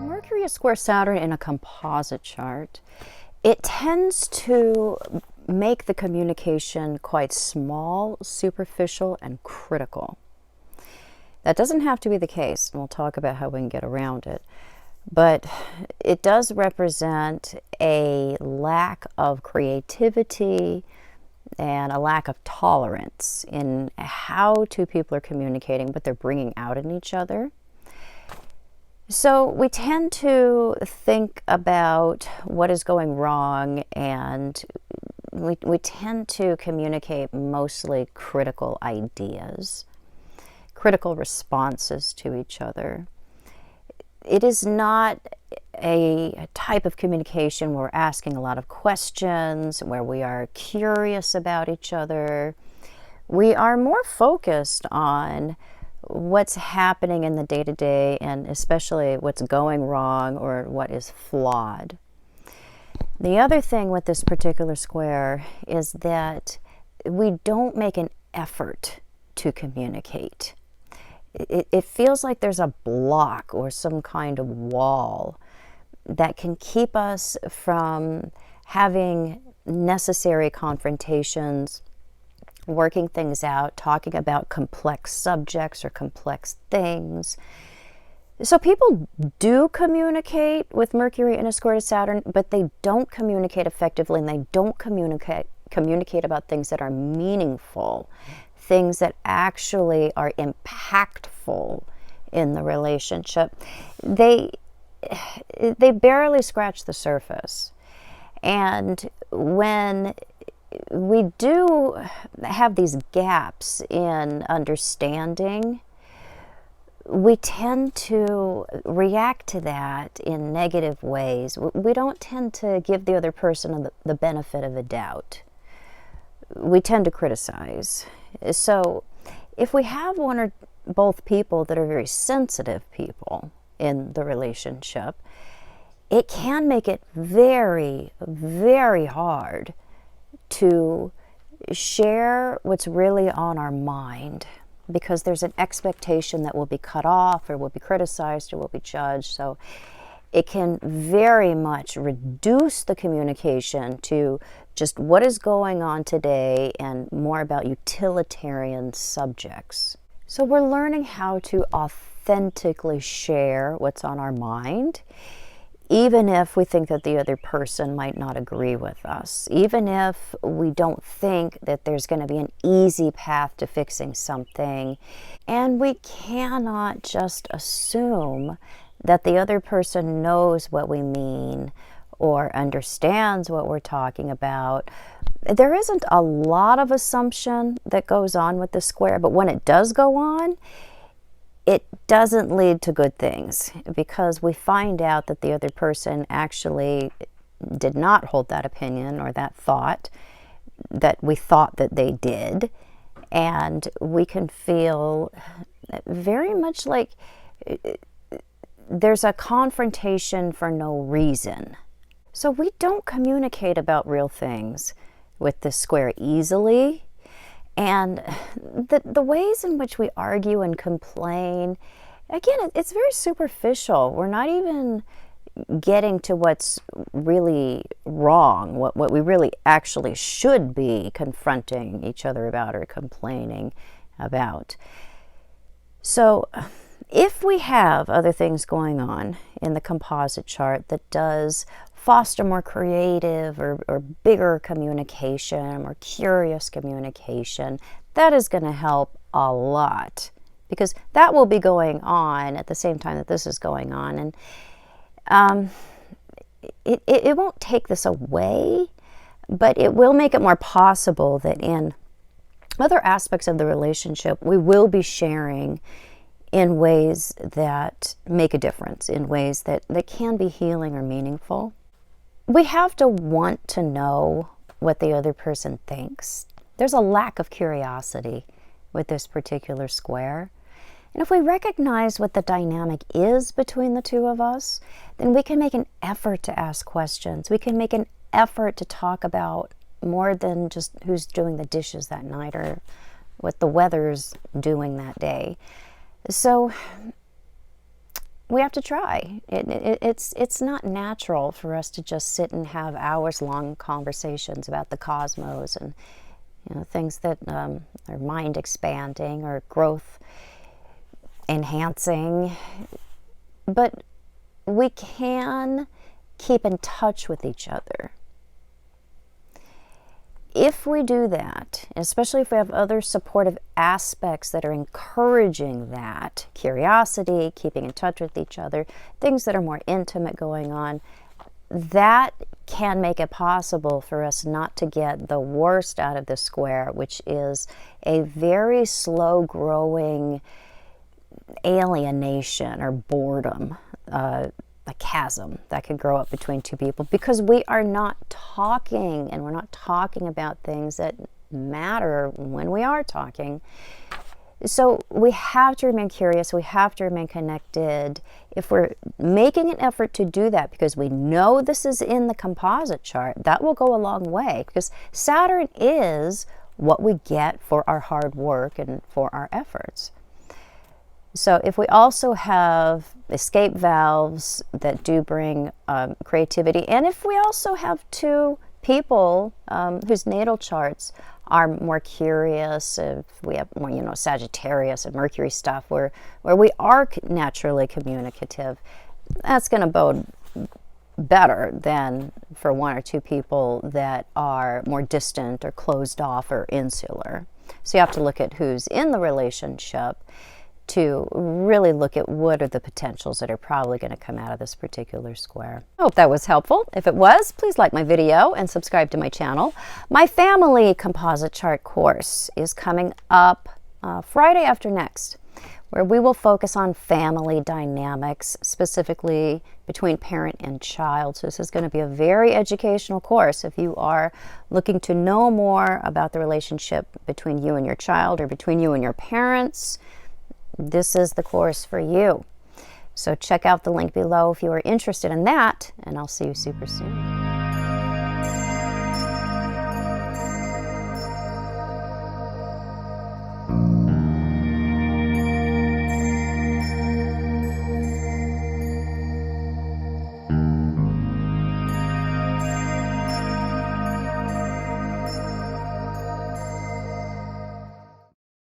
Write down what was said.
Mercury square Saturn in a composite chart, it tends to make the communication quite small, superficial, and critical. That doesn't have to be the case, and we'll talk about how we can get around it. But it does represent a lack of creativity and a lack of tolerance in how two people are communicating, what they're bringing out in each other. So we tend to think about what is going wrong, and we tend to communicate mostly critical ideas, critical responses to each other. It is not a type of communication where we're asking a lot of questions, where we are curious about each other. We are more focused on what's happening in the day-to-day, and especially what's going wrong or what is flawed. The other thing with this particular square is that we don't make an effort to communicate. It feels like there's a block or some kind of wall that can keep us from having necessary confrontations, working things out, talking about complex subjects or complex things. So people do communicate with Mercury in a square to Saturn, but they don't communicate effectively, and they don't communicate about things that are meaningful, things that actually are impactful in the relationship. They barely scratch the surface. And when we do have these gaps in understanding, we tend to react to that in negative ways. We don't tend to give the other person the benefit of the doubt. We tend to criticize. So if we have one or both people that are very sensitive people in the relationship, it can make it very, very hard to share what's really on our mind, because there's an expectation that we'll be cut off or we'll be criticized or we'll be judged. So it can very much reduce the communication to just what is going on today and more about utilitarian subjects. So we're learning how to authentically share what's on our mind, even if we think that the other person might not agree with us, even if we don't think that there's going to be an easy path to fixing something. And we cannot just assume that the other person knows what we mean or understands what we're talking about. There isn't a lot of assumption that goes on with the square, but when it does go on, it doesn't lead to good things, because we find out that the other person actually did not hold that opinion or that thought that we thought that they did. And we can feel very much like there's a confrontation for no reason. So we don't communicate about real things with this square easily. And the ways in which we argue and complain, again, it's very superficial. We're not even getting to what's really wrong, what we really actually should be confronting each other about or complaining about. So if we have other things going on in the composite chart that does foster more creative or bigger communication, more curious communication, that is going to help a lot, because that will be going on at the same time that this is going on. And it won't take this away, but it will make it more possible that in other aspects of the relationship, we will be sharing in ways that make a difference, in ways that can be healing or meaningful. We have to want to know what the other person thinks. There's a lack of curiosity with this particular square. And if we recognize what the dynamic is between the two of us, then we can make an effort to ask questions. We can make an effort to talk about more than just who's doing the dishes that night or what the weather's doing that day. So we have to try. It's not natural for us to just sit and have hours-long conversations about the cosmos and things that are mind expanding or growth enhancing. But we can keep in touch with each other. If we do that, especially if we have other supportive aspects that are encouraging that, curiosity, keeping in touch with each other, things that are more intimate going on, that can make it possible for us not to get the worst out of the square, which is a very slow-growing alienation or boredom, a chasm that could grow up between two people because we are not talking, and we're not talking about things that matter when we are talking. So we have to remain curious, we have to remain connected. If we're making an effort to do that because we know this is in the composite chart, that will go a long way, because Saturn is what we get for our hard work and for our efforts. So if we also have escape valves that do bring creativity, and if we also have two people whose natal charts are more curious, if we have more, Sagittarius and Mercury stuff, where we are naturally communicative, that's going to bode better than for one or two people that are more distant or closed off or insular. So you have to look at who's in the relationship to really look at what are the potentials that are probably going to come out of this particular square. I hope that was helpful. If it was, please like my video and subscribe to my channel. My family composite chart course is coming up Friday after next, where we will focus on family dynamics, specifically between parent and child. So this is going to be a very educational course. If you are looking to know more about the relationship between you and your child or between you and your parents, this is the course for you. So check out the link below if you are interested in that, and I'll see you super soon.